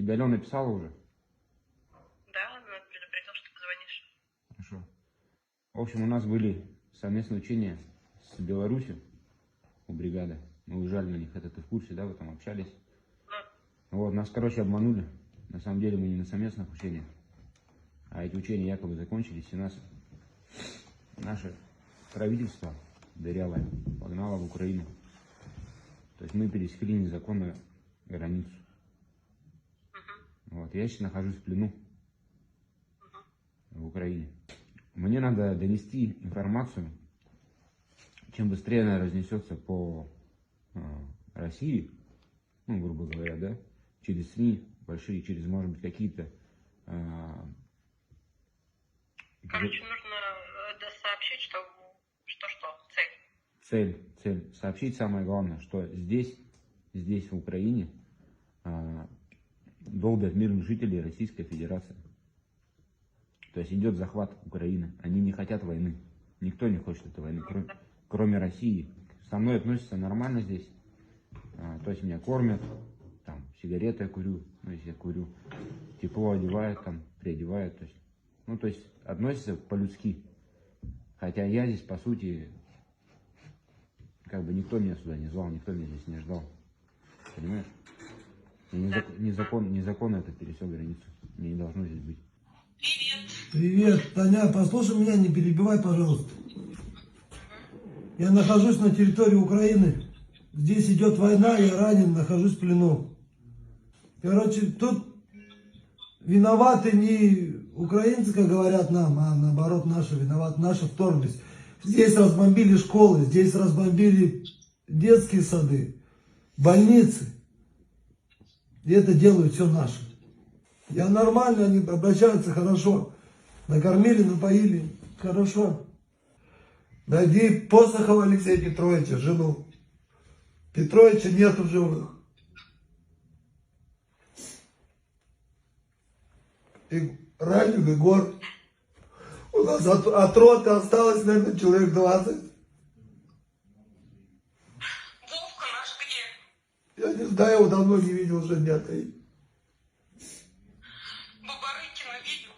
Тебе Алена написала уже? Да, он предупредил, что позвонишь. Хорошо. В общем, у нас были совместные учения с Беларусью у бригады. Мы уезжали на них, это ты в курсе, да, вы там общались? Да. Вот, нас, короче, обманули. На самом деле мы не на совместных учениях. А эти учения якобы закончились, и наше правительство дырявое погнало в Украину. То есть мы пересекли незаконную границу. Вот, я сейчас нахожусь в плену в Украине. Мне надо донести информацию, чем быстрее она разнесется по России, ну, грубо говоря, да, через СМИ большие, через, может быть, какие-то... Короче, нужно сообщить, что Цель. Сообщить самое главное, что здесь, в Украине, долбят мирных жителей Российской Федерации. То есть идет захват Украины. Они не хотят войны. Никто не хочет этой войны, кроме России. Со мной относятся нормально здесь. То есть меня кормят, там, сигареты я курю, ну, если я курю. Тепло одевают, там, приодевают. То есть, ну, то есть относятся по-людски. Хотя я здесь, по сути, как бы никто меня сюда не звал, никто меня здесь не ждал. Понимаешь? Незаконно это пересек границу. Мне не должно здесь быть. Привет, Таня, послушай меня, не перебивай, пожалуйста. Я нахожусь на территории Украины. Здесь идет война, я ранен, нахожусь в плену. Короче, тут виноваты не украинцы, как говорят нам, а наоборот наши виноваты, наши вторглись. Здесь разбомбили школы, здесь разбомбили детские сады, больницы. И это делают все наши. Я нормально, они обращаются хорошо. Накормили, напоили, хорошо. Найди Посохова Алексея Петровича, жену. Петровича нету в живых. И Радик, Егор. У нас от роты осталось, наверное, человек 20. Вовка наш где? Я не знаю, его давно не видел, уже дня 3. Бабарыкина видел?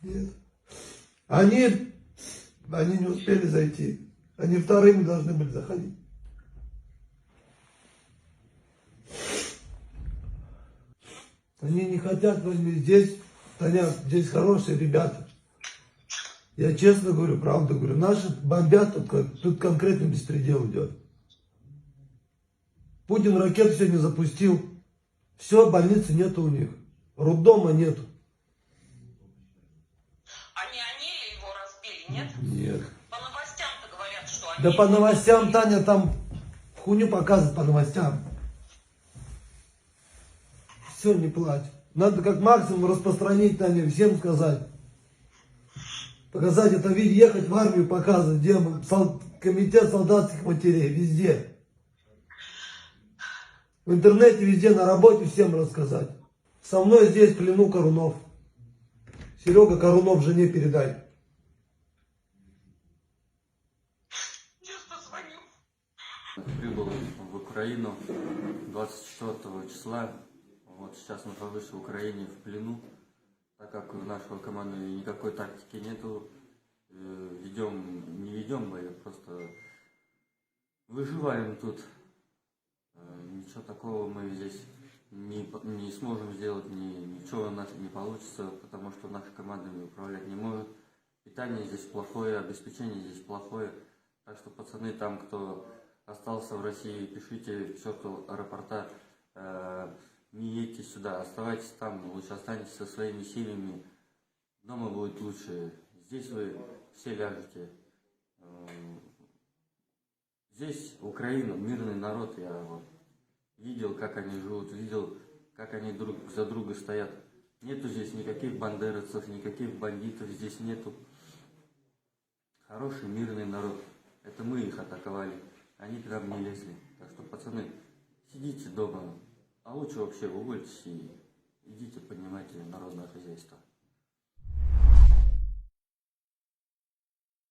Нет. Они не успели зайти. Они вторыми должны были заходить. Они не хотят войны. Здесь, Таня, здесь хорошие ребята. Я честно говорю, правду говорю. Наши бомбят, тут конкретно беспредел идет. Путин ракету сегодня запустил. Все, больницы нету у них. Роддома нету. Они ли его разбили, нет? Нет. По новостям-то говорят, что они... Да по новостям, Таня, там хуйню показывают по новостям. Все, не плачь. Надо как максимум распространить, Таня, всем сказать. Показать это видео, ехать в армию, показывать, где мы, комитет солдатских матерей, везде. В интернете, везде, на работе всем рассказать. Со мной здесь в плену Корунов. Серега Корунов жене передай. Прибыл в Украину 24 числа. Вот сейчас нахожусь в Украине в плену, так как у нашего командования никакой тактики нету. Не ведем бои, просто выживаем тут. Ничего такого мы здесь не сможем сделать, ничего у нас не получится, потому что наша команда управлять не может. Питание здесь плохое, обеспечение здесь плохое. Так что, пацаны, там, кто остался в России, пишите к черту аэропорта, не едьте сюда, оставайтесь там, лучше останетесь со своими семьями, дома будет лучше. Здесь вы все ляжете. Здесь Украина, мирный народ, я вот видел, как они живут, видел, как они друг за друга стоят. Нету здесь никаких бандеровцев, никаких бандитов здесь нету. Хороший мирный народ. Это мы их атаковали, они к нам не лезли. Так что, пацаны, сидите дома, а лучше вообще увольтесь и идите, поднимайте народное хозяйство.